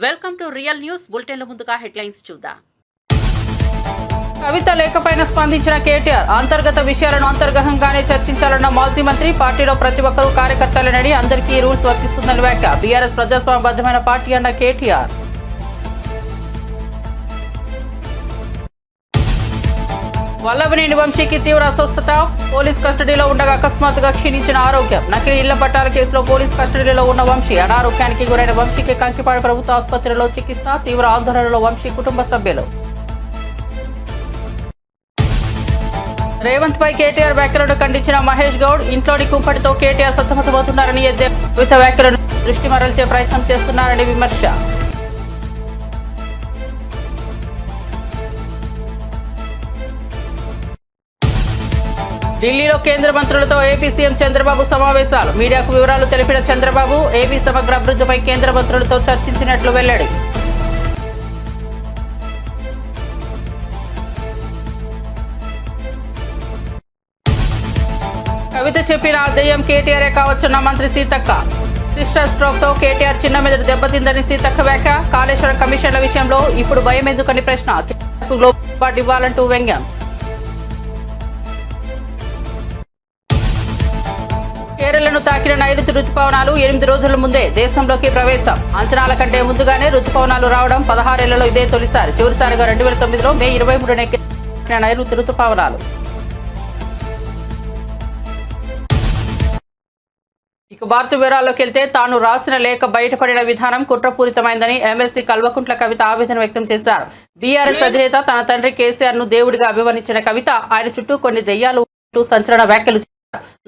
Welcome to real news బులెటిన్ల ముందుగా headlines చూద్దాం. కవిత లేఖపైన స్పందించిన కేటీఆర్ అంతర్గత విషయాలను అంతర్గతంగానే చర్చించాలన్న మాజీ మంత్రి. పార్టీలో ప్రతి ఒక్కరూ కార్యకర్తలేనని అందరికీ రూల్స్ వర్తిస్తుందని వ్యాఖ్య. బీఆర్ఎస్ ప్రజాస్వామ్యబద్ధమైన పార్టీ అన్న కేటీఆర్. వల్లభనేని వంశీకి తీవ్ర అస్వస్థత. పోలీస్ కస్టడీలో ఉండగా అకస్మాత్తుగా క్షీణించిన ఆరోగ్యం. నకిలీ ఇళ్ల పట్టాల కేసులో పోలీస్ కస్టడీలో ఉన్న వంశీ. అనారోగ్యానికి గురైన వంశీకి కంకిపాడు ప్రభుత్వ ఆసుపత్రిలో చికిత్స. తీవ్ర ఆందోళనలో వంశీ కుటుంబ సభ్యులు. రేవంత్ పై కేటీఆర్ వ్యాఖ్యలను ఖండించిన మహేష్ గౌడ్. ఇంట్లోని కుంపటితో కేటీఆర్ సతమతమవుతున్నారని కవిత వ్యాఖ్యలను దృష్టి మరల్చే ప్రయత్నం చేస్తున్నారని విమర్శ. ఢిల్లీలో కేంద్ర మంత్రులతో ఏపీ సీఎం చంద్రబాబు సమావేశాలు. మీడియాకు వివరాలు తెలిపిన చంద్రబాబు ఏపీ సమగ్ర అభివృద్ధిపై కేంద్ర మంత్రులతో చర్చించినట్లు వెల్లడి. కవిత చెప్పిన దెయ్యం కేటీఆరే కావచ్చన్న మంత్రి సీతక్క. సిస్టర్ స్ట్రోక్ తో కేటీఆర్ చిన్న మెదడు దెబ్బతిందని సీతక్క వ్యాఖ్య. కాళేశ్వరం కమిషన్ల విషయంలో ఇప్పుడు భయం ఎందుకని ప్రశ్న. గ్లోబల్ ఇవ్వాలంటూ వ్యంగ్యం. కేరళను తాకిన నైరుతి రుతుపవనాలు 8 రోజుల ముందే దేశంలోకి ప్రవేశం. అంచనాల కంటే ముందుగానే రుతుపవనాలు రావడం 16 ఏళ్లలో ఇదే తొలిసారి. చివరిసారిగా 2009లో మే 23న నైరుతి రుతుపవనాలు. ఇక భారత వివరాల్లోకి వెళ్తే తాను రాసిన లేఖ బయటపడిన విధానం కుట్రపూరితమైందని ఎమ్మెల్సీ కల్వకుంట్ల కవిత ఆవేదన వ్యక్తం చేశారు. బీఆర్ఎస్ అధినేత తన తండ్రి కేసీఆర్ ను దేవుడిగా అభివర్ణించిన కవిత ఆయన చుట్టూ కొన్ని దెయ్యాలు సంచలన వ్యాఖ్యలు.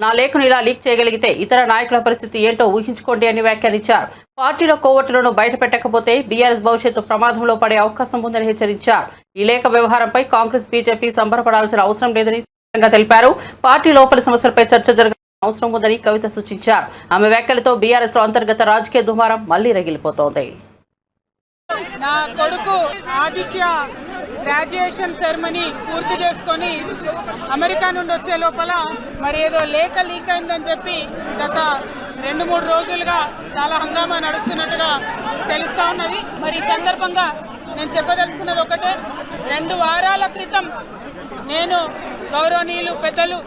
నా లేఖను ఇలా లీక్ చేయగలిగితే ఇతర నాయకుల పరిస్థితి ఏంటో ఊహించుకోండి అని వ్యాఖ్యానించారు. పార్టీలో కోవట్లను బయట పెట్టకపోతే బీఆర్ఎస్ భవిష్యత్తు ప్రమాదంలో పడే అవకాశం ఉందని హెచ్చరించారు. ఈ లేఖ వ్యవహారంపై కాంగ్రెస్ బీజేపీ సంబరపడాల్సిన అవసరం లేదని తెలిపారు. పార్టీ లోపలి సమస్యలపై చర్చ జరగాల్సిన అవసరం ఉందని కవిత సూచించారు. ఆమె వ్యాఖ్యలతో బీఆర్ఎస్ లో అంతర్గత రాజకీయ దుమారం మళ్లీ రగిలిపోతోంది. నా కొడుకు ఆదిత్య గ్రాడ్యుయేషన్ సెరమనీ పూర్తి చేసుకొని అమెరికా నుండి వచ్చే లోపల మరి ఏదో లేఖ లీక్ అయిందని చెప్పి గత 2-3 రోజులుగా చాలా హంగామా నడుస్తున్నట్టుగా తెలుస్తూ ఉన్నది. మరి ఈ సందర్భంగా నేను చెప్పదలుచుకున్నది ఒకటే. 2 వారాల క్రితం నేను గౌరవనీయులు పెద్దలు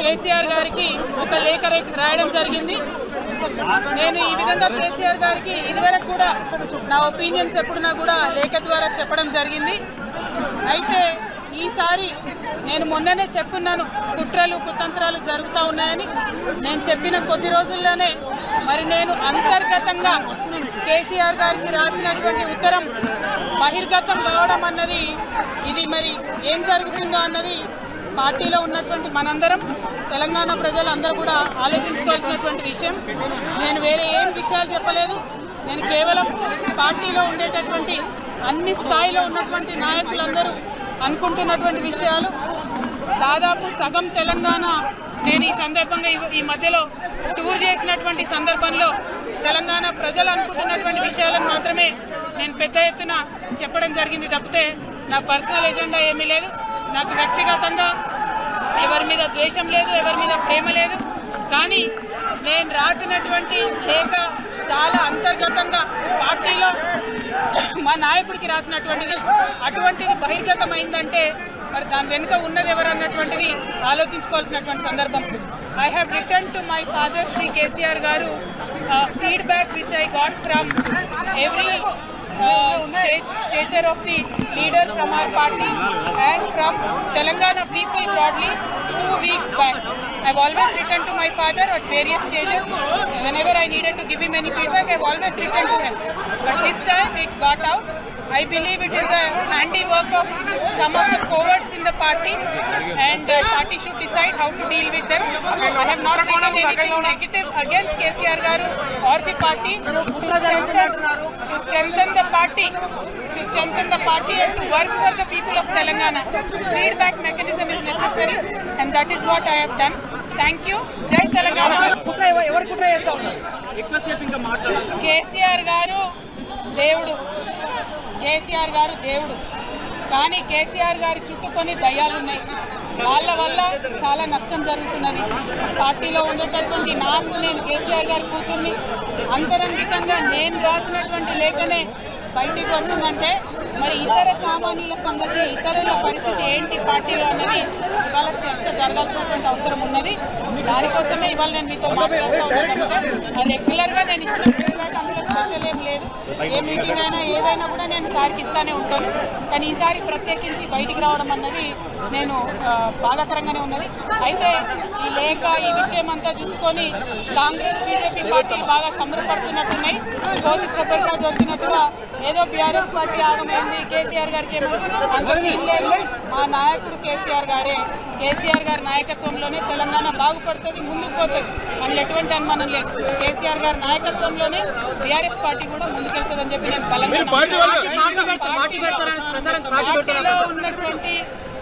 కేసీఆర్ గారికి ఒక లేఖ రాయడం జరిగింది. నేను ఈ విధంగా కేసీఆర్ గారికి ఇదివరకు కూడా నా ఒపీనియన్స్ ఎప్పుడున్నా కూడా లేఖ ద్వారా చెప్పడం జరిగింది. అయితే ఈసారి నేను మొన్ననే చెప్పున్నాను, కుట్రలు కుతంత్రాలు జరుగుతూ ఉన్నాయని. నేను చెప్పిన కొద్ది రోజుల్లోనే మరి నేను అంతర్గతంగా కేసీఆర్ గారికి రాసినటువంటి ఉత్తరం బహిర్గతం కావడం అన్నది, ఇది మరి ఏం జరుగుతుందో అన్నది పార్టీలో ఉన్నటువంటి మనందరం, తెలంగాణ ప్రజలందరూ కూడా ఆలోచించుకోవాల్సినటువంటి విషయం. నేను వేరే ఏం విషయాలు చెప్పలేదు. నేను కేవలం పార్టీలో ఉండేటటువంటి అన్ని స్థాయిలో ఉన్నటువంటి నాయకులందరూ అనుకుంటున్నటువంటి విషయాలు. దాదాపు సగం తెలంగాణ నేను ఈ సందర్భంగా ఈ మధ్యలో టూర్ చేసినటువంటి సందర్భంలో తెలంగాణ ప్రజలు అనుకుంటున్నటువంటి విషయాలను మాత్రమే నేను పెద్ద ఎత్తున చెప్పడం జరిగింది తప్పితే నా పర్సనల్ ఎజెండా ఏమీ లేదు. నాకు వ్యక్తిగతంగా ఎవరి మీద ద్వేషం లేదు, ఎవరి మీద ప్రేమ లేదు. కానీ నేను రాసినటువంటి లేఖ చాలా అంతర్గతంగా పార్టీలో మా నాయకుడికి రాసినటువంటిది. అటువంటిది బహిర్గతమైందంటే మరి దాని వెనుక ఉన్నది ఎవరన్నటువంటిది ఆలోచించుకోవాల్సినటువంటి సందర్భం. I have return to my father Shri KCR గారు feedback which I got from every stature of the leader from our party and from Telangana people broadly 2 weeks back. I've always written to my father at various stages. Whenever I needed to give him any feedback, I've always written to him. But this time it got out. I believe it is a handiwork of some of the cowards in the party, and the party should decide how to deal with them. I have not written anything negative against KCR Garu or the party. To strengthen the party and to work for the people of Telangana. Feedback mechanism is necessary, and that is what I have done. Thank you. Jai Telangana. KCR Garu దేవుడు, కేసీఆర్ గారు దేవుడు. కానీ కేసీఆర్ గారి చుట్టూ కొన్ని దయ్యాలు ఉన్నాయి. వాళ్ళ వల్ల చాలా నష్టం జరుగుతున్నది. పార్టీలో ఉండేటటువంటి నాకు, నేను కేసీఆర్ గారి కూతుర్ని, అంతరంగికంగా నేను రాసినటువంటి లేఖనే బయటికి వచ్చిందంటే మరి ఇతర సామాన్యుల సంగతి, ఇతరుల పరిస్థితి ఏంటి పార్టీలో అన్నది ఇవాళ చర్చ జరగాల్సినటువంటి అవసరం ఉన్నది. దానికోసమే ఇవాళ నేను మీతో మాట్లాడుతూ ఉన్నాను. రెగ్యులర్గా నేను ఇచ్చిన ఫీడ్బ్యాక్ అందులో స్పెషల్ ఏం లేదు. ఏ మీటింగ్ అయినా ఏదైనా కూడా నేను సార్కి ఇస్తానే ఉంటాను. కానీ ఈసారి ప్రత్యేకించి బయటికి రావడం అన్నది నేను బాధాకరంగానే ఉన్నది. అయితే ఈ లేఖ, ఈ విషయం అంతా చూసుకొని కాంగ్రెస్ బీజేపీ పార్టీ బాగా సంబరపడుతున్నట్టున్నాయి. కోతి కొబ్బరిగా దొరికినట్టుగా ఏదో బీఆర్ఎస్ పార్టీ ఆగమైంది, కేసీఆర్ గారికి ఏమో అంత సీన్ లేదు. మా నాయకుడు కేసీఆర్ గారే. కేసీఆర్ గారి నాయకత్వంలోనే తెలంగాణ బాగుపడుతుంది, ముందుకు పోతుంది. అందులో ఎటువంటి అనుమానం లేదు. కేసీఆర్ గారి నాయకత్వంలోనే బీఆర్ఎస్ పార్టీ కూడా ముందుకెళ్తుందని చెప్పి నేను బలంగా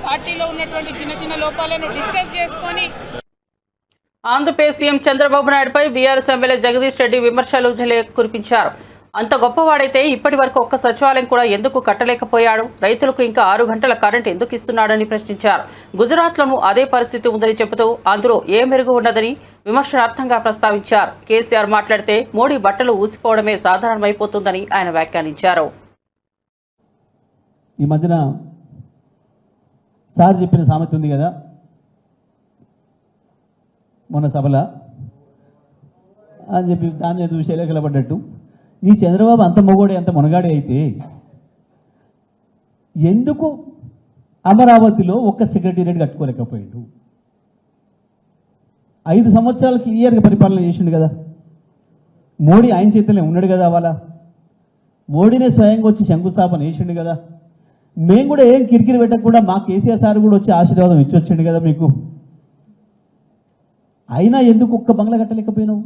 పార్టీలో ఉన్నటువంటి చిన్న చిన్న లోపాలను డిస్కస్ చేసుకొని. ఆంధ్రప్రదేశ్ సీఎం చంద్రబాబు నాయుడుపై బీఆర్ఎస్ ఎమ్మెల్యే జగదీష్ రెడ్డి విమర్శలు కురిపించారు. అంత గొప్పవాడైతే ఇప్పటి వరకు ఒక్క సచివాలయం కూడా ఎందుకు కట్టలేకపోయాడు? రైతులకు ఇంకా 6 గంటల కరెంట్ ఎందుకు ఇస్తున్నాడని ప్రశ్నించారు. గుజరాత్లోనూ అదే పరిస్థితి ఉందని చెబుతూ అందులో ఏ మెరుగు ఉన్నదని విమర్శనార్థంగా ప్రస్తావించారు. కేసీఆర్ మాట్లాడితే మోడీ బట్టలు ఊసిపోవడమే సాధారణమైపోతుందని ఆయన వ్యాఖ్యానించారు. ఈ మధ్యన సార్ చెప్పిన సామెత ఉంది కదా, మొన్న సభలో అని చెప్పి దాన్ని చూసి ఎలకలబడ్డట్టు, నీ చంద్రబాబు అంత మొగోడే అంత మునగాడే అయితే ఎందుకు అమరావతిలో ఒక్క సెక్రటేరియట్ కట్టుకోలేకపోయాడు? 5 సంవత్సరాలు క్లియర్గా పరిపాలన చేసిండు కదా. మోడీ ఆయన చేతిలో ఉన్నాడు కదా. వాళ్ళ మోడీనే స్వయంగా వచ్చి శంకుస్థాపన చేసిండు కదా. మేము కూడా ఏం కిరికిరి పెట్టకుండా మా కేసీఆర్ సార్ కూడా వచ్చి ఆశీర్వాదం ఇచ్చొచ్చిండు కదా మీకు. అయినా ఎందుకు ఒక్క బంగ్లా కట్టలేకపోయినావు?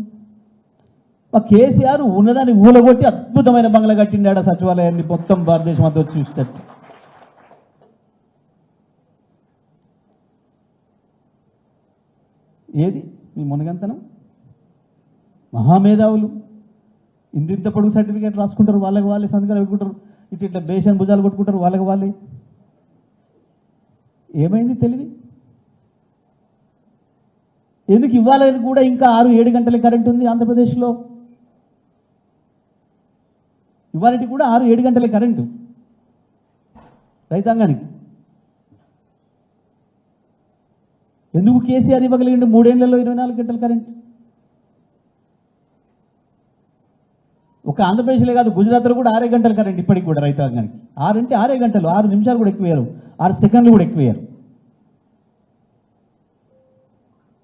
మా కేసీఆర్ ఉన్నదాన్ని ఊలగొట్టి అద్భుతమైన బంగ్లా కట్టిండాడు సచివాలయాన్ని మొత్తం భారతదేశం అంతా వచ్చి చూసేటట్టు. ఏది మీ మునగంతనం? మహామేధావులు ఇంత పొడుగు సర్టిఫికేట్ రాసుకుంటారు, వాళ్ళకి వాళ్ళే సంతకాలు పెట్టుకుంటారు, ఇట్లా బేషన్ భుజాలు కొట్టుకుంటారు వాళ్ళకి వాళ్ళే. ఏమైంది తెలివి? ఎందుకు ఇవ్వాలని కూడా ఇంకా 6-7 గంటల కరెంట్ ఉంది ఆంధ్రప్రదేశ్లో? ఇవాళకి కూడా 6-7 గంటల కరెంటు రైతాంగానికి. ఎందుకు కేసీఆర్ ఇవ్వగలిగిండు 3 ఏళ్లలో 24 గంటల కరెంట్? ఒక ఆంధ్రప్రదేశ్లో కాదు, గుజరాత్లో కూడా 6 గంటల కరెంట్ ఇప్పటికి కూడా రైతాంగానికి. 6 అంటే 6 గంటలు, 6 నిమిషాలు కూడా ఎక్కువయ్యారు, 6 సెకండ్లు కూడా ఎక్కువయ్యారు.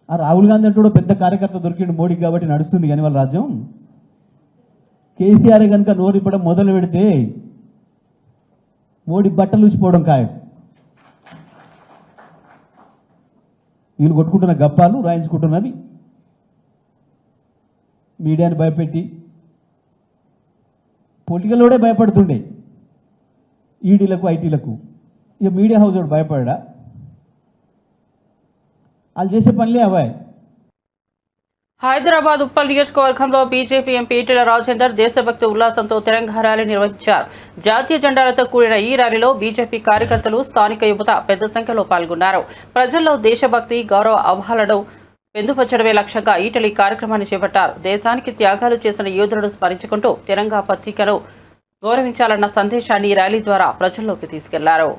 ఆ రాహుల్ గాంధీ అంటే కూడా పెద్ద కార్యకర్త దొరికిండు మోడీకి కాబట్టి నడుస్తుంది కానీ వాళ్ళ రాజ్యం. కేసీఆర్ కనుక నోరిప్పడం మొదలు పెడితే మోడీ బట్టలు ఊసిపోవడం ఖాయం. వీళ్ళు కొట్టుకుంటున్న గప్పాలు రాయించుకుంటున్నవి మీడియాని భయపెట్టి, పొలిటికల్లోడే భయపడుతుండే ఈడీలకు ఐటీలకు. ఇక మీడియా హౌస్ వాడు భయపడా? వాళ్ళు చేసే పనులే అవాయి. హైదరాబాద్ ఉప్పల్ నియోజకవర్గంలో బీజేపీ ఎంపీ ఈటెల రాజేందర్ దేశభక్తి ఉల్లాసంతో తిరంగా ర్యాలీ నిర్వహించారు. జాతీయ జెండాలతో కూడిన ఈ ర్యాలీలో బీజేపీ కార్యకర్తలు, స్థానిక యువత పెద్ద సంఖ్యలో పాల్గొన్నారు. ప్రజల్లో దేశభక్తి, గౌరవ అవహాలను పెందుపరచడమే లక్ష్యంగా ఈటెల ఈ కార్యక్రమాన్ని చేపట్టారు. దేశానికి త్యాగాలు చేసిన యోధులను స్మరించుకుంటూ తిరంగా పత్రికను గౌరవించాలన్న సందేశాన్ని ఈ ర్యాలీ ద్వారా ప్రజల్లోకి తీసుకెళ్లారు.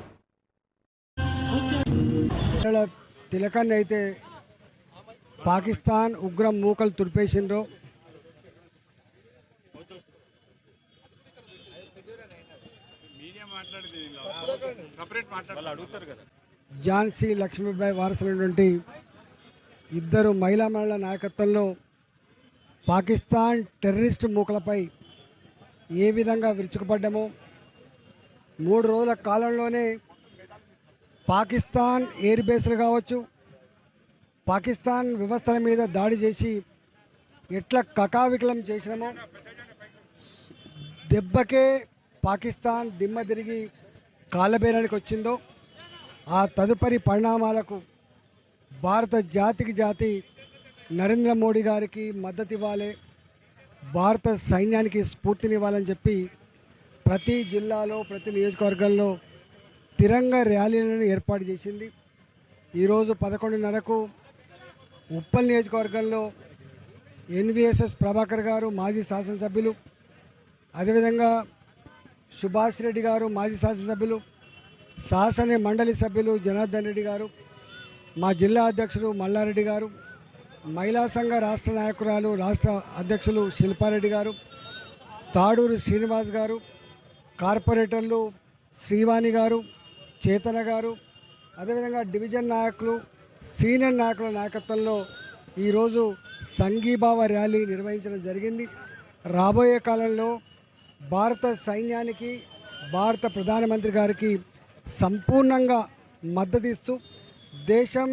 తిలకాన్ని అయితే పాకిస్తాన్ ఉగ్రం మూకలు తుడిపేసిండ్రు. ఝాన్సీ లక్ష్మీబాయి వారసులైనటువంటి 2 మహిళా మండల నాయకత్వంలో పాకిస్తాన్ టెర్రరిస్టు మూకలపై ఏ విధంగా విరుచుకుపడ్డామో 3 రోజుల కాలంలోనే పాకిస్తాన్ ఎయిర్ బేస్లు కావచ్చు, పాకిస్తాన్ వ్యవస్థల మీద దాడి చేసి ఎట్లా కకావికలం చేసినామో, దెబ్బకే పాకిస్తాన్ దిమ్మ తిరిగి కాళ్ళబేరానికి వచ్చిందో, ఆ తదుపరి పరిణామాలకు భారత జాతి నరేంద్ర మోడీ గారికి మద్దతు ఇవ్వాలి, భారత సైన్యానికి స్ఫూర్తినివ్వాలని చెప్పి ప్రతి జిల్లాలో, ప్రతి నియోజకవర్గంలో తిరంగా ర్యాలీలను ఏర్పాటు చేసింది. ఈరోజు 11:30కు ఉప్పల్ నియోజకవర్గంలో ఎన్విఎస్ఎస్ ప్రభాకర్ గారు, మాజీ శాసనసభ్యులు, అదేవిధంగా సుభాష్ రెడ్డి గారు, మాజీ శాసనసభ్యులు, శాసన మండలి సభ్యులు జనార్దన్ రెడ్డి గారు, మా జిల్లా అధ్యక్షుడు మల్లారెడ్డి గారు, మహిళా సంఘ రాష్ట్ర నాయకురాలు రాష్ట్ర అధ్యక్షులు శిల్పారెడ్డి గారు, తాడూరు శ్రీనివాస్ గారు, కార్పొరేటర్లు శ్రీవాణి గారు, చేతన గారు, అదేవిధంగా డివిజన్ నాయకులు, సీనియర్ నాయకుల నాయకత్వంలో ఈరోజు సంఘీభావ ర్యాలీ నిర్వహించడం జరిగింది. రాబోయే కాలంలో భారత సైన్యానికి, భారత ప్రధానమంత్రి గారికి సంపూర్ణంగా మద్దతిస్తూ దేశం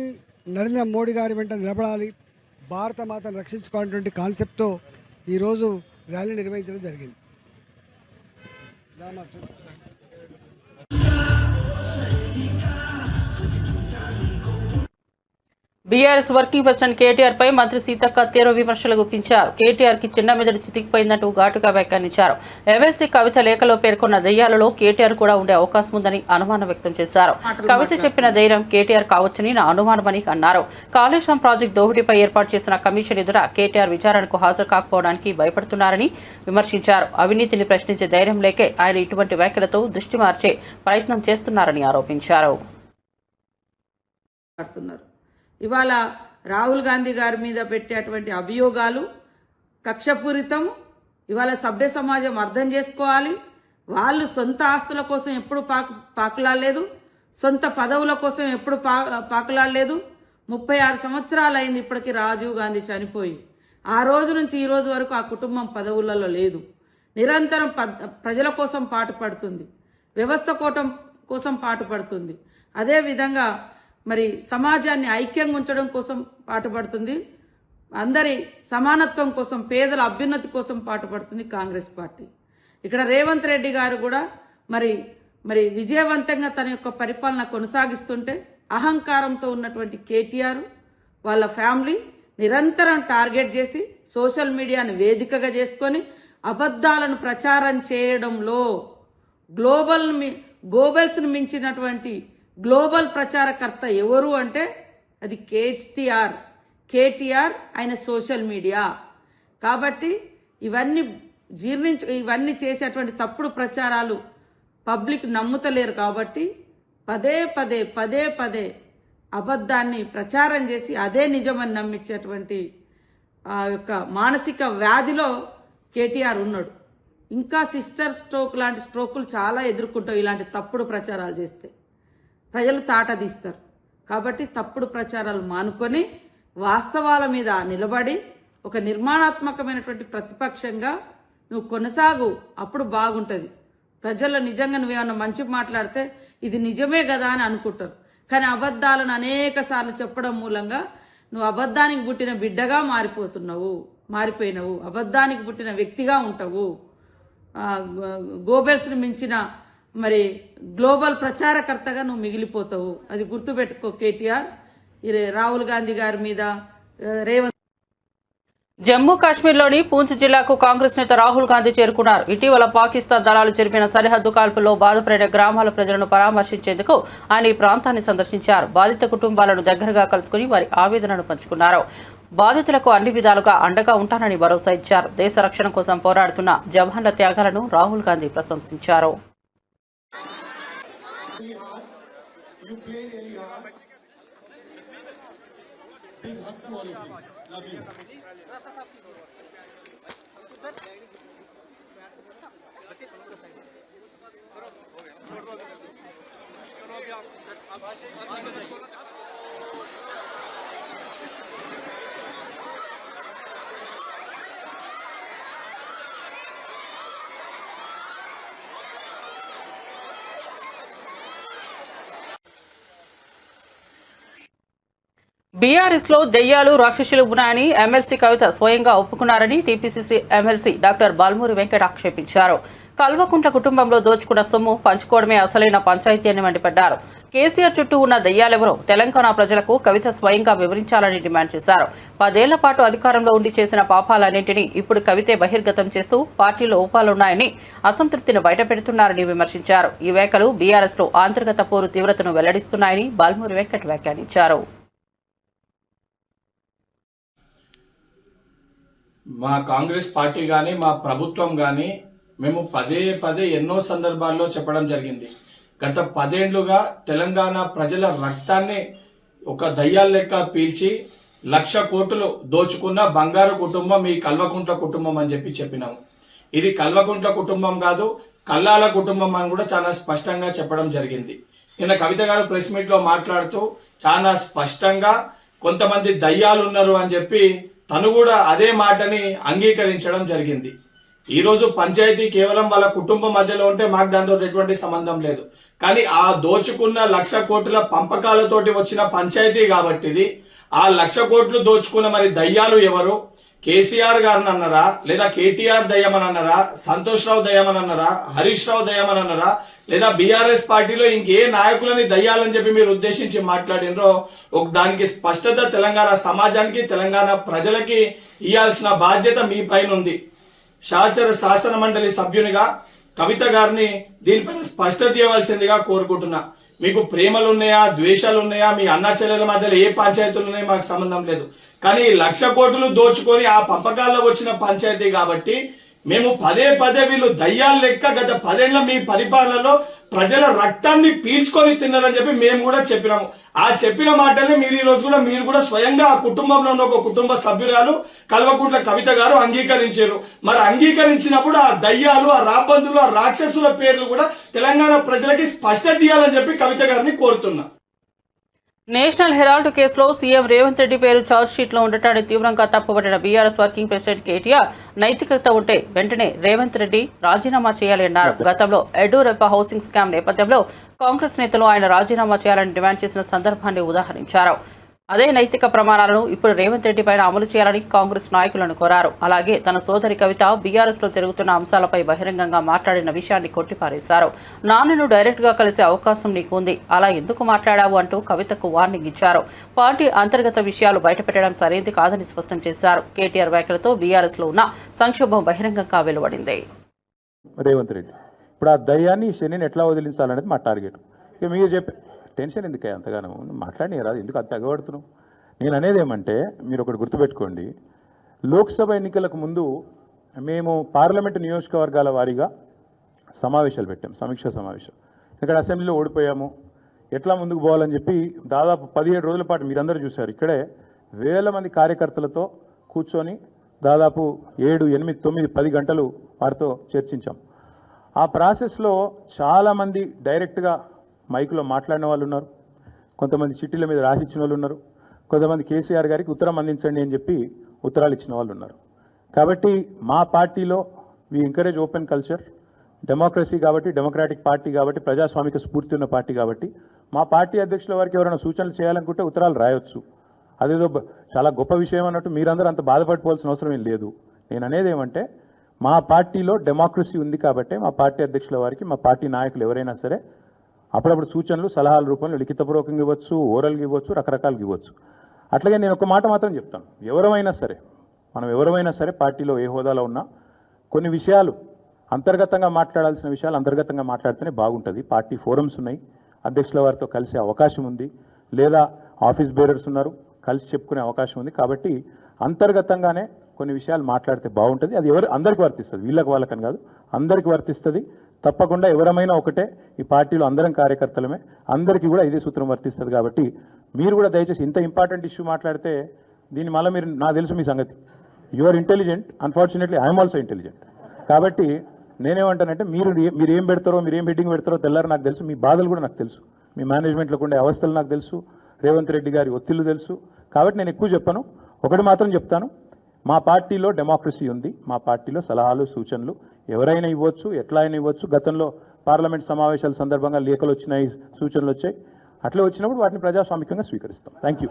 నరేంద్ర మోడీ గారి వెంట నిలబడాలి, భారత మాతను రక్షించుకోవాలనేటువంటి కాన్సెప్ట్తో ఈరోజు ర్యాలీ నిర్వహించడం జరిగింది. బీఆర్ఎస్ వర్కింగ్ ప్రెసిడెంట్ కేటీఆర్ పై మంత్రి సీతక్క తీవ్ర విమర్శలు గుప్పించారు. కేటీఆర్ కి చిన్న మెదడు చితికిపోయిందంటూ ఘాటుగా వ్యాఖ్యానించారు. ఎమ్మెల్సీ కవిత లేఖలో పేర్కొన్న దెయ్యాలలో కేటీఆర్ కూడా ఉండే అవకాశం ఉందని అనుమానం వ్యక్తం చేశారు. కవిత చెప్పిన ధైర్యం కేటీఆర్ కావచ్చని నా అనుమానమని అన్నారు. కాళేశ్వరం ప్రాజెక్టు దోపిడీపై ఏర్పాటు చేసిన కమిషన్ ఎదుట కేటీఆర్ విచారణకు హాజరు కాకపోవడానికి భయపడుతున్నారని విమర్శించారు. అవినీతిని ప్రశ్నించే ధైర్యం లేకే ఆయన ఇటువంటి వ్యాఖ్యలతో దృష్టి మార్చే ప్రయత్నం చేస్తున్నారని ఆరోపించారు. ఇవాళ రాహుల్ గాంధీ గారి మీద పెట్టేటువంటి అభియోగాలు కక్షపూరితం. ఇవాళ సభ్య సమాజం అర్థం చేసుకోవాలి. వాళ్ళు సొంత ఆస్తుల కోసం ఎప్పుడు పాకులాడలేదు, సొంత పదవుల కోసం ఎప్పుడు పాకులాడలేదు. 36 సంవత్సరాలు అయింది ఇప్పటికీ రాజీవ్ గాంధీ చనిపోయి. ఆ రోజు నుంచి ఈ రోజు వరకు ఆ కుటుంబం పదవులలో లేదు. నిరంతరం ప్రజల కోసం పాటుపడుతుంది, వ్యవస్థ కోసం పాటుపడుతుంది. అదేవిధంగా మరి సమాజాన్ని ఐక్యంగా ఉంచడం కోసం పాటుపడుతుంది. అందరి సమానత్వం కోసం, పేదల అభ్యున్నతి కోసం పాటుపడుతుంది కాంగ్రెస్ పార్టీ. ఇక్కడ రేవంత్ రెడ్డి గారు కూడా మరి విజయవంతంగా తన యొక్క పరిపాలన కొనసాగిస్తుంటే అహంకారంతో ఉన్నటువంటి కేటీఆర్ వాళ్ళ ఫ్యామిలీ నిరంతరం టార్గెట్ చేసి సోషల్ మీడియాను వేదికగా చేసుకొని అబద్ధాలను ప్రచారం చేయడంలో గోబెల్స్ను మించినటువంటి గ్లోబల్ ప్రచారకర్త ఎవరు అంటే అది కేటీఆర్ ఆయన సోషల్ మీడియా. కాబట్టి ఇవన్నీ చేసేటువంటి తప్పుడు ప్రచారాలు పబ్లిక్ నమ్ముతలేరు. కాబట్టి పదే పదే అబద్ధాన్ని ప్రచారం చేసి అదే నిజమని నమ్మించేటువంటి ఆ యొక్క మానసిక వ్యాధిలో కేటీఆర్ ఉన్నాడు. ఇంకా సిస్టర్ స్ట్రోక్ లాంటి స్ట్రోకులు చాలా ఎదుర్కొంటావు ఇలాంటి తప్పుడు ప్రచారాలు చేస్తే. ప్రజలు తాటదీస్తారు. కాబట్టి తప్పుడు ప్రచారాలు మానుకొని వాస్తవాల మీద నిలబడి ఒక నిర్మాణాత్మకమైనటువంటి ప్రతిపక్షంగా నువ్వు కొనసాగు. అప్పుడు బాగుంటుంది. ప్రజలు నిజంగా నువ్వేమన్నా మంచి మాట్లాడితే ఇది నిజమే కదా అని అనుకుంటారు. కానీ అబద్ధాలను అనేక సార్లు చెప్పడం మూలంగా నువ్వు అబద్ధానికి పుట్టిన బిడ్డగా మారిపోయినవు, అబద్ధానికి పుట్టిన వ్యక్తిగా ఉంటావు. గోబెల్స్ను మించిన మరి గ్లోబల్ ప్రచారకర్తగా నువ్వు మిగిలిపోతావు. అది గుర్తుపెట్టుకో కేటీఆర్. రాహుల్ గాంధీ గారి మీద రేవంత్. జమ్మూ కాశ్మీర్లోని పూంచ్ జిల్లాకు కాంగ్రెస్ నేత రాహుల్ గాంధీ చేరుకున్నారు. ఇటీవల పాకిస్తాన్ దళాలు జరిపిన సరిహద్దు కాల్పుల్లో బాధపడిన గ్రామాల ప్రజలను పరామర్శించేందుకు ఆయన ఈ ప్రాంతాన్ని సందర్శించారు. బాధిత కుటుంబాలను దగ్గరగా కలుసుకుని వారి ఆవేదనను పంచుకున్నారు. బాధితులకు అన్ని విధాలుగా అండగా ఉంటానని భరోసా ఇచ్చారు. దేశ రక్షణ కోసం పోరాడుతున్న జవాన్ల త్యాగాలను రాహుల్ గాంధీ ప్రశంసించారు. You play really hard. Big hug to all of you. Love you. BRS లో దెయ్యాలు రాక్షసులు ఉన్నాయని ఎమ్మెల్సీ కవిత స్వయంగా ఒప్పుకున్నారని TPCC MLC doctor Balmuri Venkat ఆక్షేపించారు. కల్వకుంట్ల కుటుంబంలో దోచుకున్న సొమ్ము పంచుకోవడమే అసలైన పంచాయతీ అని మండిపడ్డారు. కేసీఆర్ చుట్టూ ఉన్న దెయ్యాలెవరో తెలంగాణ ప్రజలకు కవిత స్వయంగా వివరించాలని డిమాండ్ చేశారు. 10 ఏళ్ల పాటు అధికారంలో ఉండి చేసిన పాపాలన్నింటినీ ఇప్పుడు కవితే బహిర్గతం చేస్తూ పార్టీలో లోపాలున్నాయని అసంతృప్తిని బయటపెడుతున్నారని విమర్శించారు. ఈ వ్యాఖ్యలు బీఆర్ఎస్ లో అంతర్గత పోరు తీవ్రతను వెల్లడిస్తున్నాయని బాల్మూరి వెంకట్ వ్యాఖ్యానించారు. మా కాంగ్రెస్ పార్టీ కానీ మా ప్రభుత్వం కానీ మేము పదే పదే ఎన్నో సందర్భాల్లో చెప్పడం జరిగింది. గత 10 ఏళ్లుగా తెలంగాణ ప్రజల రక్తాన్ని ఒక దయ్యాల లెక్క పీల్చి 1,00,000 కోట్లు దోచుకున్న బంగారు కుటుంబం ఈ కల్వకుంట్ల కుటుంబం అని చెప్పినాము. ఇది కల్వకుంట్ల కుటుంబం కాదు, కల్లాల కుటుంబం అని కూడా చాలా స్పష్టంగా చెప్పడం జరిగింది. నిన్న కవిత గారు ప్రెస్ మీట్ లో మాట్లాడుతూ చాలా స్పష్టంగా కొంతమంది దయ్యాలు ఉన్నారు అని చెప్పి తను కూడా అదే మాటని అంగీకరించడం జరిగింది. ఈ రోజు పంచాయతీ కేవలం వాళ్ళ కుటుంబం మధ్యలో ఉంటే మాకు దాంతో ఎటువంటి సంబంధం లేదు. కానీ ఆ దోచుకున్న 1,00,000 కోట్ల పంపకాలతోటి వచ్చిన పంచాయతీ కాబట్టి ఇది ఆ 1,00,000 కోట్లు దోచుకున్న మరి దయ్యాలు ఎవరు? కేసీఆర్ గారిని అన్నారా, లేదా కేటీఆర్ దయ్యమని అన్నారా, సంతోష్ రావు దయ్యమని అన్నారా, హరీష్ రావు దయ్యమని అన్నారా, లేదా బీఆర్ఎస్ పార్టీలో ఇంకే నాయకులని దయ్యాలని చెప్పి మీరు ఉద్దేశించి మాట్లాడినరో దానికి స్పష్టత తెలంగాణ సమాజానికి తెలంగాణ ప్రజలకి ఇవ్వాల్సిన బాధ్యత మీ పైన ఉంది. శాసన మండలి సభ్యునిగా కవిత గారిని దీనిపైన స్పష్టత ఇవ్వాల్సిందిగా కోరుకుంటున్నా. మీకు ప్రేమలు ఉన్నాయా, ద్వేషాలు ఉన్నాయా, మీ అన్న చెల్లెల మధ్యలో ఏ పంచాయతీలు ఉన్నాయో మాకు సంబంధం లేదు. కానీ 1,00,000 కోట్లు దోచుకొని ఆ పంపకాల్లో వచ్చిన పంచాయతీ కాబట్టి మేము పదే పదే వీళ్ళు దయ్యాలు లెక్క గత 10 ఏళ్ల మీ పరిపాలనలో ప్రజల రక్తాన్ని పీల్చుకొని తిన్నారని చెప్పి మేము కూడా చెప్పినాము. ఆ చెప్పిన మాటల్ని మీరు కూడా స్వయంగా ఆ కుటుంబంలో ఉన్న ఒక కుటుంబ సభ్యురాలు కల్వకుంట్ల కవిత గారు అంగీకరించారు. మరి అంగీకరించినప్పుడు ఆ దయ్యాలు, ఆ రాబందులు, ఆ రాక్షసుల పేర్లు కూడా తెలంగాణ ప్రజలకి స్పష్టత ఇవ్వాలని చెప్పి కవిత గారిని కోరుతున్నా. నేషనల్ హెరాల్డ్ కేసులో సీఎం రేవంత్ రెడ్డి పేరు ఛార్జ్ షీట్లో ఉండటాన్ని తీవ్రంగా తప్పుపట్టిన బీఆర్ఎస్ వర్కింగ్ ప్రెసిడెంట్ కేటీఆర్ నైతికత ఉంటే వెంటనే రేవంత్ రెడ్డి రాజీనామా చేయాలి అన్నారు. గతంలో యడ్యూరప్ప హౌసింగ్ స్కామ్ నేపథ్యంలో కాంగ్రెస్ నేతలు ఆయన రాజీనామా చేయాలని డిమాండ్ చేసిన సందర్భాన్ని ఉదాహరించారు. అదే నైతిక ప్రమాణాలను ఇప్పుడు రేవంత్ రెడ్డి పైన అమలు చేయాలని కాంగ్రెస్ నాయకులను కోరారు. అలాగే తన సోదరి కవిత బీఆర్ఎస్ లో జరుగుతున్న అంశాలపై బహిరంగంగా మాట్లాడిన విషయాన్ని కొట్టిపారేశారు. నాన్నను డైరెక్ట్ గా కలిసే అవకాశం నీకు ఉంది, అలా ఎందుకు మాట్లాడావు అంటూ కవితకు వార్నింగ్ ఇచ్చారు. పార్టీ అంతర్గత విషయాలు బయటపెట్టడం సరైనది కాదని స్పష్టం చేశారు. కేటీఆర్ వ్యాఖ్యలతో బీఆర్ఎస్ లో ఉన్న సంక్షోభం బహిరంగంగా వెలువడింది. రేవంత్ రెడ్డి ఇప్పుడు ఆ దయ్యాన్ని శనిని ఎట్లా వదిలించాలనేది మా టార్గెట్. ఇక మీరు చెప్పే టెన్షన్ ఎందుకే అంతగానో మాట్లాడి రాదు, ఎందుకు అంత ఎగబడుతున్నావు? నేను అనేది ఏమంటే మీరు ఒకటి గుర్తుపెట్టుకోండి, లోక్సభ ఎన్నికలకు ముందు మేము పార్లమెంటు నియోజకవర్గాల వారీగా సమావేశాలు పెట్టాం, సమీక్షా సమావేశం. ఇక్కడ అసెంబ్లీలో ఓడిపోయాము, ఎట్లా ముందుకు పోవాలని చెప్పి దాదాపు 17 రోజుల పాటు మీరందరూ చూశారు. ఇక్కడే వేల మంది కార్యకర్తలతో కూర్చొని దాదాపు 7, 8, 9, 10 గంటలు వారితో చర్చించాం. ఆ ప్రాసెస్లో చాలామంది డైరెక్ట్గా మైకులో మాట్లాడిన వాళ్ళు ఉన్నారు, కొంతమంది చిట్టీల మీద రాసిచ్చిన వాళ్ళు ఉన్నారు, కొంతమంది కేసీఆర్ గారికి ఉత్తరం అందించండి అని చెప్పి ఉత్తరాలు ఇచ్చిన వాళ్ళు ఉన్నారు. కాబట్టి మా పార్టీలో we encourage open culture, democracy కాబట్టి, డెమోక్రాటిక్ పార్టీ కాబట్టి, ప్రజాస్వామిక స్ఫూర్తి ఉన్న పార్టీ కాబట్టి మా పార్టీ అధ్యక్షుల వారికి ఎవరైనా సూచనలు చేయాలనుకుంటే ఉత్తరాలు రాయొచ్చు. అదేదో చాలా గొప్ప విషయం అన్నట్టు మీరందరూ అంత బాధపడిపోవాల్సిన అవసరం ఏం లేదు. నేను అనేది ఏమంటే మా పార్టీలో డెమోక్రసీ ఉంది కాబట్టి మా పార్టీ అధ్యక్షుల వారికి మా పార్టీ నాయకులు ఎవరైనా సరే అప్పుడప్పుడు సూచనలు సలహాల రూపంలో లిఖితపూర్వకంగా ఇవ్వచ్చు, ఓరల్గా ఇవ్వచ్చు, రకరకాలుగా ఇవ్వచ్చు. అట్లాగే నేను ఒక మాట మాత్రం చెప్తాను, మనం ఎవరైనా సరే పార్టీలో ఏ హోదాలో ఉన్నా కొన్ని విషయాలు అంతర్గతంగా మాట్లాడాల్సిన విషయాలు అంతర్గతంగా మాట్లాడితేనే బాగుంటుంది. పార్టీ ఫోరమ్స్ ఉన్నాయి, అధ్యక్షుల వారితో కలిసే అవకాశం ఉంది, లేదా ఆఫీస్ బేరర్స్ ఉన్నారు, కలిసి చెప్పుకునే అవకాశం ఉంది. కాబట్టి అంతర్గతంగానే కొన్ని విషయాలు మాట్లాడితే బాగుంటుంది. అది అందరికీ వర్తిస్తుంది, వీళ్ళకి వాళ్ళకని కాదు, అందరికీ వర్తిస్తుంది. తప్పకుండా ఎవరమైనా ఒకటే, ఈ పార్టీలో అందరం కార్యకర్తలమే, అందరికీ కూడా ఇదే సూత్రం వర్తిస్తుంది. కాబట్టి మీరు కూడా దయచేసి ఇంత ఇంపార్టెంట్ ఇష్యూ మాట్లాడితే దీని మళ్ళీ మీరు, నాకు తెలుసు మీ సంగతి, you are intelligent, unfortunately I'm also intelligent. కాబట్టి నేనేమంటానంటే మీరు ఏం పెడతారో, మీరు ఏం హెడ్డింగ్ పెడతారో తెల్లారు నాకు తెలుసు, మీ బాధలు కూడా నాకు తెలుసు, మీ మేనేజ్మెంట్లోకి ఉండే అవస్థలు నాకు తెలుసు, రేవంత్ రెడ్డి గారి ఒత్తిళ్లు తెలుసు. కాబట్టి నేను ఎక్కువ చెప్పను, ఒకటి మాత్రం చెప్తాను, మా పార్టీలో డెమోక్రసీ ఉంది, మా పార్టీలో సలహాలు సూచనలు ఎవరైనా ఇవ్వచ్చు, ఎట్లా అయినా ఇవ్వచ్చు. గతంలో పార్లమెంట్ సమావేశాల సందర్భంగా లేఖలు వచ్చినాయి, సూచనలు వచ్చాయి, అట్లా వచ్చినప్పుడు వాటిని ప్రజాస్వామికంగా స్వీకరిస్తాం. థ్యాంక్ యూ,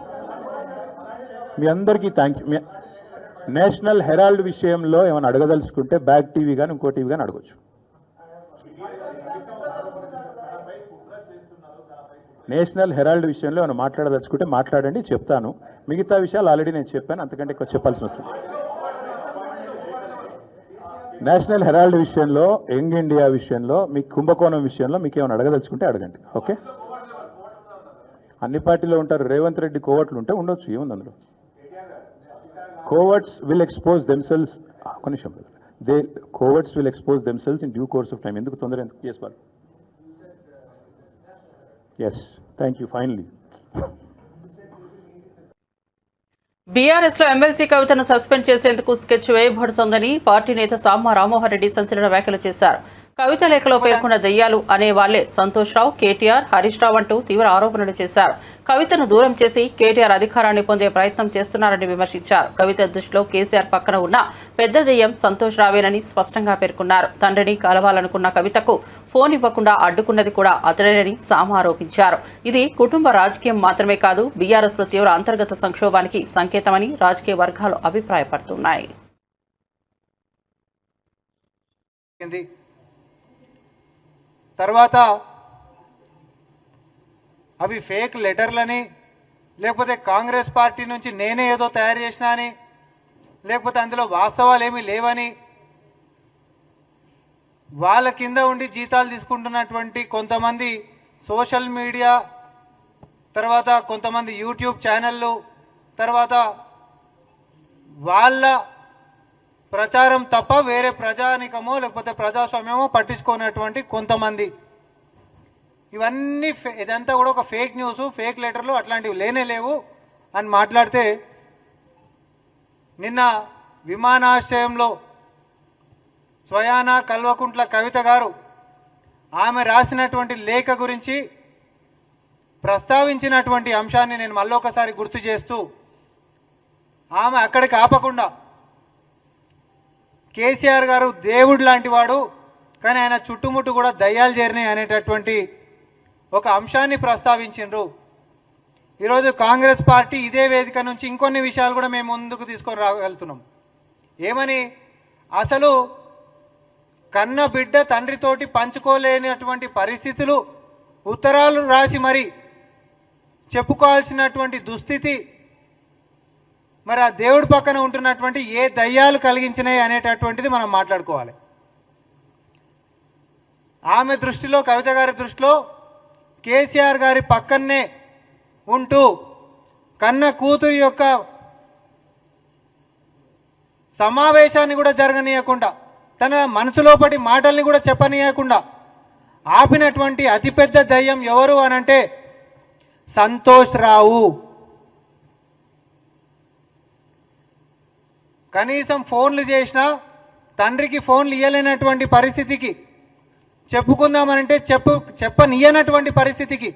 మీ అందరికీ థ్యాంక్ యూ. నేషనల్ హెరాల్డ్ విషయంలో ఏమైనా అడగదలుచుకుంటే బ్యాక్ టీవీ కానీ ఇంకో టీవీ కానీ అడగచ్చు. నేషనల్ హెరాల్డ్ విషయంలో ఏమైనా మాట్లాడదలుచుకుంటే మాట్లాడండి, చెప్తాను. మిగతా విషయాలు ఆల్రెడీ నేను చెప్పాను, అంతకంటే ఎక్కువ చెప్పాల్సిన అవసరం. నేషనల్ హెరాల్డ్ విషయంలో, యంగ్ ఇండియా విషయంలో, మీ కుంభకోణం విషయంలో మీకు ఏమైనా అడగదలుచుకుంటే అడగండి. ఓకే, అన్ని పార్టీలో ఉంటారు, రేవంత్ రెడ్డి కోవట్లు ఉంటే ఉండొచ్చు, ఏముంది అందులో. Coverts will expose themselves. కొన్ని coverts will expose themselves in due course of time. ఎందుకు తొందర, ఎందుకు కేసు వాళ్ళు? Yes, thank you. Finally BRS లో ఎమ్మెల్సీ కవితను సస్పెండ్ చేసేందుకు స్కెచ్ వేయబడుతోందని పార్టీ నేత సామ రామ్మోహన్ రెడ్డి సంచలన వ్యాఖ్యలు చేశారు. కవిత లేఖలో పేర్కొన్న దెయ్యాలు అనే వాళ్లే సంతోష్ రావు, కేటీఆర్, హరీష్ రావు అంటూ తీవ్ర ఆరోపణలు చేశారు. కవితను దూరం చేసి కేటీఆర్ అధికారాన్ని పొందే ప్రయత్నం చేస్తున్నారని విమర్శించారు. కవిత దృష్టిలో కేసీఆర్ పక్కన ఉన్న పెద్ద దెయ్యం సంతోష్ రావేనని స్పష్టంగా పేర్కొన్నారు. తండ్రిని కలవాలనుకున్న కవితకు ఫోన్ ఇవ్వకుండా అడ్డుకున్నది కూడా అతడేనని సామ ఆరోపించారు. ఇది కుటుంబ రాజకీయం మాత్రమే కాదు, బీఆర్ఎస్ లో తీవ్ర అంతర్గత సంక్షోభానికి సంకేతమని రాజకీయ వర్గాలు అభిప్రాయపడుతున్నాయి. తర్వాత అవి ఫేక్ లెటర్లని, లేకపోతే కాంగ్రెస్ పార్టీ నుంచి నేనే ఏదో తయారు చేసినా అని, లేకపోతే అందులో వాస్తవాలు ఏమీ లేవని, వాళ్ళ కింద ఉండి జీతాలు తీసుకుంటున్నటువంటి కొంతమంది సోషల్ మీడియా, తర్వాత కొంతమంది యూట్యూబ్ ఛానళ్ళు, తర్వాత వాళ్ళ ప్రచారం తప్ప వేరే ప్రజానికమో లేకపోతే ప్రజాస్వామ్యమో పట్టించుకున్నటువంటి కొంతమంది, ఇవన్నీ ఇదంతా కూడా ఒక ఫేక్ న్యూస్, ఫేక్ లెటర్లు అట్లాంటివి లేనే లేవు అని మాట్లాడితే, నిన్న విమానాశ్రయంలో స్వయాన కల్వకుంట్ల కవిత గారు ఆమె రాసినటువంటి లేఖ గురించి ప్రస్తావించినటువంటి అంశాన్ని నేను మళ్ళొకసారి గుర్తు చేస్తూ, ఆమె అక్కడికి ఆపకుండా కేసీఆర్ గారు దేవుడు లాంటి వాడు, కానీ ఆయన చుట్టుముట్టు కూడా దయ్యాలు చేరినాయి అనేటటువంటి ఒక అంశాన్ని ప్రస్తావించిండ్రు. ఈరోజు కాంగ్రెస్ పార్టీ ఇదే వేదిక నుంచి ఇంకొన్ని విషయాలు కూడా మేము ముందుకు తీసుకొని రాగలుగుతున్నాం. ఏమని, అసలు కన్న బిడ్డ తండ్రితోటి పంచుకోలేనటువంటి పరిస్థితులు, ఉత్తరాలు రాసి మరి చెప్పుకోవాల్సినటువంటి దుస్థితి, మరి ఆ దేవుడి పక్కన ఉంటున్నటువంటి ఏ దయ్యాలు కలిగించినాయి అనేటటువంటిది మనం మాట్లాడుకోవాలి. ఆమె దృష్టిలో, కవిత గారి దృష్టిలో కేసీఆర్ గారి పక్కనే ఉంటూ కన్న కూతురి యొక్క సమావేశాన్ని కూడా జరగనీయకుండా, తన మనసులోపటి మాటల్ని కూడా చెప్పనీయకుండా ఆపినటువంటి అతిపెద్ద దయ్యం ఎవరు అనంటే సంతోష్ రావు. కనీసం ఫోన్లు చేసినా తండ్రికి ఫోన్లు ఇవ్వలేనటువంటి పరిస్థితికి, చెప్పుకుందామనంటే చెప్పనియనటువంటి పరిస్థితికి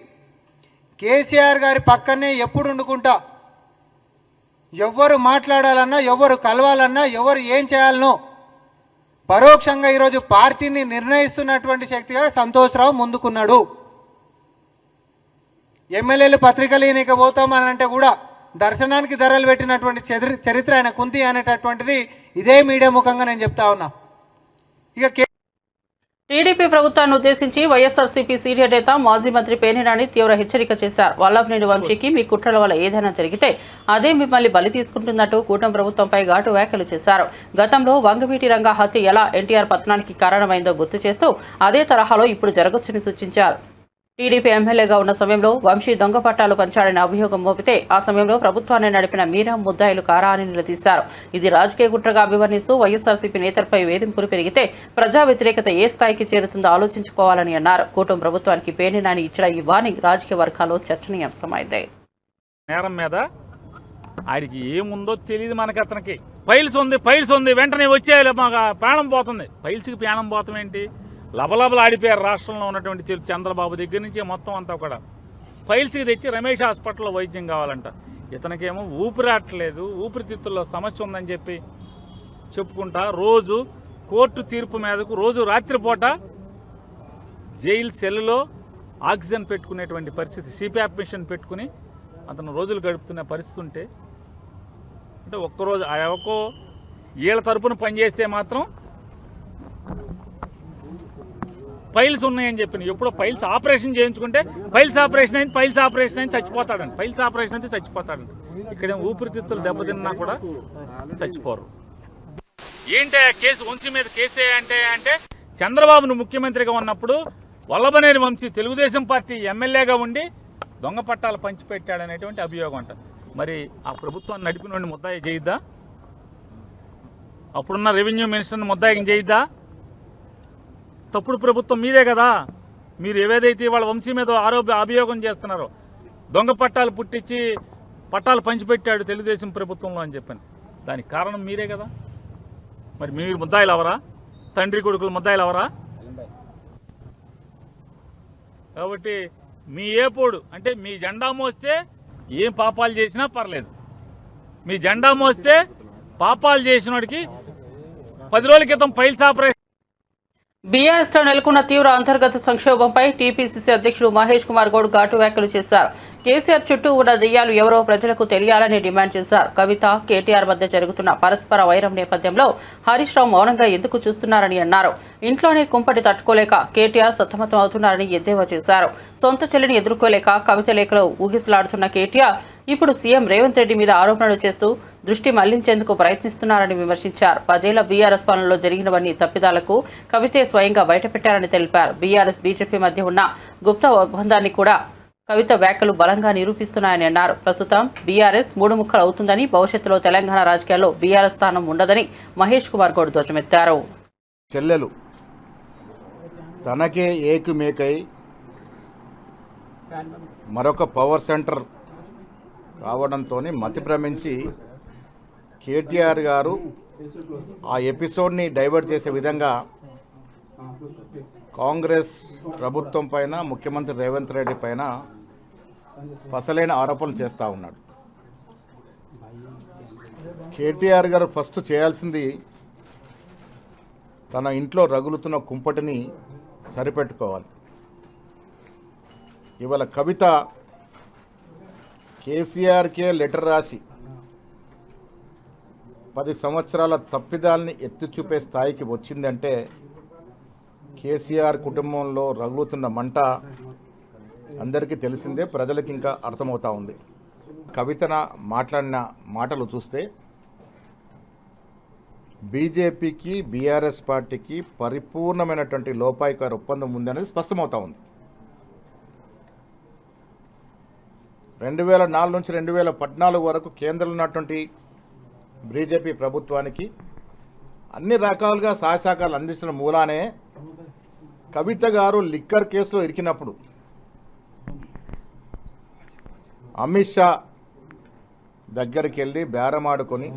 కేసీఆర్ గారి పక్కనే ఎప్పుడు ఉండుకుంటా, ఎవరు మాట్లాడాలన్నా, ఎవరు కలవాలన్నా, ఎవరు ఏం చేయాలనో పరోక్షంగా ఈరోజు పార్టీని నిర్ణయిస్తున్నటువంటి శక్తిగా సంతోష్ రావు ముందుకున్నాడు. ఎమ్మెల్యేలు పత్రికలు ఈయనకి పోతామనంటే కూడా దర్శనానికి ధరలు పెట్టినటువంటి చరిత్ర ఆయన కుంతి అనేటటువంటిది ఇదే మీడియా ముఖంగా నేను చెప్తా ఉన్నా. ఇక టీడీపీ ప్రభుత్వాన్ని ఉద్దేశించి వైఎస్ఆర్సీపీ సీనియర్ నేత మాజీ మంత్రి పేర్నినాని తీవ్ర హెచ్చరిక చేశారు. వల్లభనేని వంశీకి మీ కుట్రల వల్ల ఏదైనా జరిగితే అదే మిమ్మల్ని బలి తీసుకుంటున్నట్టు కూటమి ప్రభుత్వంపై ఘాటు వ్యాఖ్యలు చేశారు. గతంలో వంగవీటి రంగా హత్య ఎలా ఎన్టీఆర్ పతనానికి కారణమైందో గుర్తు చేస్తూ అదే తరహాలో ఇప్పుడు జరగొచ్చని సూచించారు. టీడీపీ ఎమ్మెల్యేగా ఉన్న సమయంలో వంశీ దొంగ పట్టాలు పంచాడని అభియోగం మోపితే ఆ సమయంలో ప్రభుత్వాన్ని నడిపిన మీరా ముద్దాయిలు కారా అని నిలదీశారు. ఇది రాజకీయ కుట్రగా అభివర్ణిస్తూ వైఎస్ఆర్సీపీ నేతలపై వేధింపులు పెరిగితే ప్రజా వ్యతిరేకత ఏ స్థాయికి చేరుతుందో ఆలోచించుకోవాలని అన్నారు. కూటమి ప్రభుత్వానికి పేర్నినాని ఇచ్చిన ఈ వార్నింగ్ రాజకీయ వర్గాల్లో చర్చనీయాంశమైంది. నేరం మీద ఆడికి ఏముందో తెలియదు మనకి. అతనికి ఫైల్స్ ఉంది వెంటనే వచ్చేయాలి, మాకు ప్రాణం పోతుంది. ఫైల్స్కి ప్రాణం పోతాం ఏంటి? లబలబలు ఆడిపోయారు రాష్ట్రంలో ఉన్నటువంటి చంద్రబాబు దగ్గర నుంచి మొత్తం అంతా కూడా. ఫైల్స్కి తెచ్చి రమేష్ హాస్పిటల్లో వైద్యం కావాలంట. ఇతనికేమో ఊపిరాట్లేదు, ఊపిరితిత్తుల్లో సమస్య ఉందని చెప్పి చెప్పుకుంటా రోజు కోర్టు తీర్పు మీదకు రోజు రాత్రిపూట జైలు సెల్లో ఆక్సిజన్ పెట్టుకునేటువంటి పరిస్థితి, సిపిఆప్ మిషన్ పెట్టుకుని అతను రోజులు గడుపుతున్న పరిస్థితి ఉంటే, అంటే ఒక్కరోజు ఒక్కో వీళ్ళ తరపున పనిచేస్తే మాత్రం ఫైల్స్ ఉన్నాయని చెప్పిన. ఎప్పుడో ఫైల్స్ ఆపరేషన్ చేయించుకుంటే ఫైల్స్ ఆపరేషన్ అయింది చచ్చిపోతాడండి. ఫైల్స్ ఆపరేషన్ అయితే చచ్చిపోతాడండి. ఇక్కడ ఊపిరితిత్తులు దెబ్బతిన్నా కూడా చచ్చిపోరు. ఏంటి కేసు వంశీ మీద కేసే అంటే చంద్రబాబును ముఖ్యమంత్రిగా ఉన్నప్పుడు వల్లభనేని వంశీ తెలుగుదేశం పార్టీ ఎమ్మెల్యేగా ఉండి దొంగ పట్టాలు పంచిపెట్టాడనేటువంటి అభియోగం అంట. మరి ఆ ప్రభుత్వాన్ని నడిపినోడిని ముద్దాయి చేయొద్దా? అప్పుడున్న రెవెన్యూ మినిస్టర్ని ముద్దాయికం చేయిద్దా? తప్పుడు ప్రభుత్వం మీదే కదా. మీరు ఏవేదైతే వాళ్ళ వంశీ మీద అభియోగం చేస్తున్నారో, దొంగ పట్టాలు పుట్టించి పట్టాలు పంచిపెట్టాడు తెలుగుదేశం ప్రభుత్వంలో అని చెప్పని, దానికి కారణం మీరే కదా. మరి మీరు ముద్దాయిలు అవరా? తండ్రి కొడుకులు ముద్దాయిలు అవరా? కాబట్టి మీ ఏపోడు అంటే మీ జెండా మోస్తే ఏం పాపాలు చేసినా పర్లేదు. మీ జెండా మోస్తే పాపాలు చేసిన వాడికి 10 రోజుల క్రితం పైల్స్ ఆపరేషన్. బీఆర్ఎస్ లో నెలకొన్న తీవ్ర అంతర్గత సంక్షోభంపై టీపీసీసీ అధ్యక్షుడు మహేష్ కుమార్ గౌడ్ ఘాటు వ్యాఖ్యలు చేశారు. కేసీఆర్ చుట్టూ ఉన్న దెయ్యాలు ఎవరో ప్రజలకు తెలియాలని డిమాండ్ చేశారు. కవిత, కేటీఆర్ మధ్య జరుగుతున్న పరస్పర వైరం నేపథ్యంలో హరీష్ రావు మౌనంగా ఎందుకు చూస్తున్నారని అన్నారు. ఇంట్లోనే కుంపటి తట్టుకోలేక కేటీఆర్ సతమతం అవుతున్నారని ఎద్దేవా చేశారు. సొంత చెల్లిని ఎదుర్కోలేక కవిత లేఖలో ఊగిసలాడుతున్న కేటీఆర్ ఇప్పుడు సీఎం రేవంత్ రెడ్డి మీద ఆరోపణలు చేస్తూ దృష్టి మళ్లించేందుకు ప్రయత్నిస్తున్నారని విమర్శించారు. 10 ఏళ్ల బీఆర్ఎస్ పాలనలో జరిగినవన్నీ తప్పిదాలకు కవితే స్వయంగా బయటపెట్టారని తెలిపారు. బీఆర్ఎస్ బీజేపీ మధ్య ఉన్న గుప్త ఒప్పందాన్ని కూడా కవిత వ్యాఖ్యలు బలంగా నిరూపిస్తున్నాయని అన్నారు. ప్రస్తుతం బీఆర్ఎస్ 3 ముక్కలు అవుతుందని, భవిష్యత్తులో తెలంగాణ రాజకీయాల్లో బీఆర్ఎస్ స్థానం ఉండదని మహేష్ కుమార్ గౌడ్ ధ్వజమెత్తారు. చెల్లెలు తనకే ఏకుమేకై మరొక పవర్ సెంటర్ రావడంతో మతి భ్రమించి కేటీఆర్ గారు ఆ ఎపిసోడ్ని డైవర్ట్ చేసే విధంగా కాంగ్రెస్ ప్రభుత్వం పైన, ముఖ్యమంత్రి రేవంత్ రెడ్డి పైన పసలైన ఆరోపణలు చేస్తూ ఉన్నాడు. కేటీఆర్ గారు ఫస్ట్ చేయాల్సింది తన ఇంట్లో రగులుతున్న కుంపటిని సరిపెట్టుకోవాలి. ఇవాళ కవిత కేసీఆర్కే లెటర్ రాసి 10 సంవత్సరాల తప్పిదాల్ని ఎత్తి చూపే స్థాయికి వచ్చిందంటే కేసీఆర్ కుటుంబంలో రగులుతున్న మంట అందరికీ తెలిసిందే, ప్రజలకు ఇంకా అర్థమవుతా ఉంది. కవితన మాట్లాడిన మాటలు చూస్తే బీజేపీకి, బీఆర్ఎస్ పార్టీకి పరిపూర్ణమైనటువంటి లోపాయికార ఒప్పందం ఉందనేది స్పష్టమవుతా ఉంది. 2004 నుంచి 2014 వరకు కేంద్రంలో ఉన్నటువంటి బీజేపీ ప్రభుత్వానికి అన్ని రకాలుగా సహాయసహకారాలు అందిస్తున్న మూలానే కవిత గారు లిక్కర్ కేసులో ఇరికినప్పుడు అమిత్ షా దగ్గరికి వెళ్ళి బేరమాడుకొని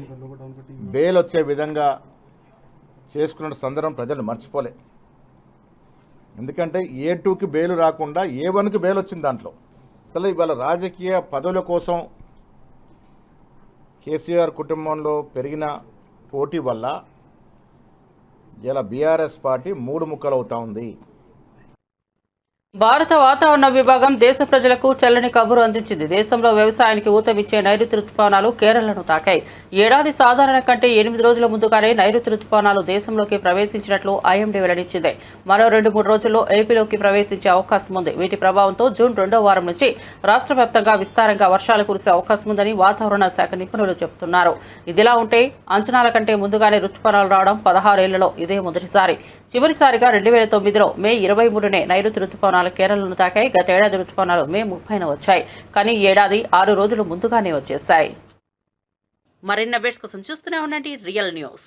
బెయిల్ వచ్చే విధంగా చేసుకున్న సందర్భం ప్రజలు మర్చిపోలే. ఎందుకంటే A2కి బెయిల్ రాకుండా A1కి బెయిల్ వచ్చింది. దాంట్లో అసలు ఇవాళ రాజకీయ పదవుల కోసం కేసీఆర్ కుటుంబంలో పెరిగిన పోటీ వల్ల ఇలా బీఆర్ఎస్ పార్టీ 3 ముక్కలు అవుతా ఉంది. భారత వాతావరణ విభాగం దేశ ప్రజలకు చల్లని కబురు అందించింది. దేశంలో వ్యవసాయానికి ఊతమిచ్చే నైరుతి రుతుపవనాలు కేరళను తాకాయి. ఏడాది సాధారణ కంటే 8 రోజుల ముందుగానే నైరుతి రుతుపవనాలు దేశంలోకి ప్రవేశించినట్లు ఐఎండీ వెల్లడించింది. మరో 2-3 రోజుల్లో ఏపీలోకి ప్రవేశించే అవకాశం ఉంది. వీటి ప్రభావంతో జూన్ 2వ వారం నుంచి రాష్ట్ర వ్యాప్తంగా విస్తారంగా వర్షాలు కురిసే అవకాశం ఉందని వాతావరణ శాఖ నిపుణులు చెబుతున్నారు. ఇదిలా ఉంటే అంచనాల కంటే ముందుగానే రుతుపవనాలు రావడం 16 ఏళ్లలో ఇదే మొదటిసారి. చివరిసారిగా 2009లో మే 23నే నైరుతి రుతుపవనాలు కేరళను తాకాయి. గతేడాది రుతుపవనాలు మే 30న వచ్చాయి. కానీ ఈ ఏడాది 6 రోజులు ముందుగానే వచ్చేశాయి. మరిన్ని అప్డేట్స్ కోసం చూస్తూనే ఉండండి రియల్ న్యూస్.